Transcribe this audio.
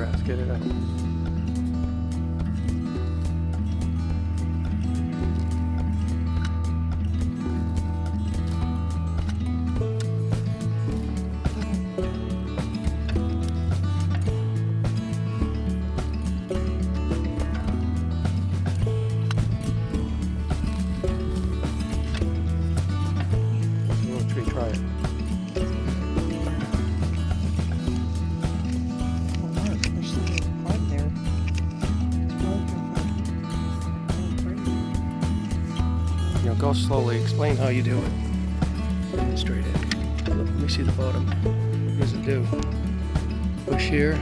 grass, get it out. Try it. Go slowly. Explain how you do it. Straight in. Let me see the bottom. What does it do? Push here.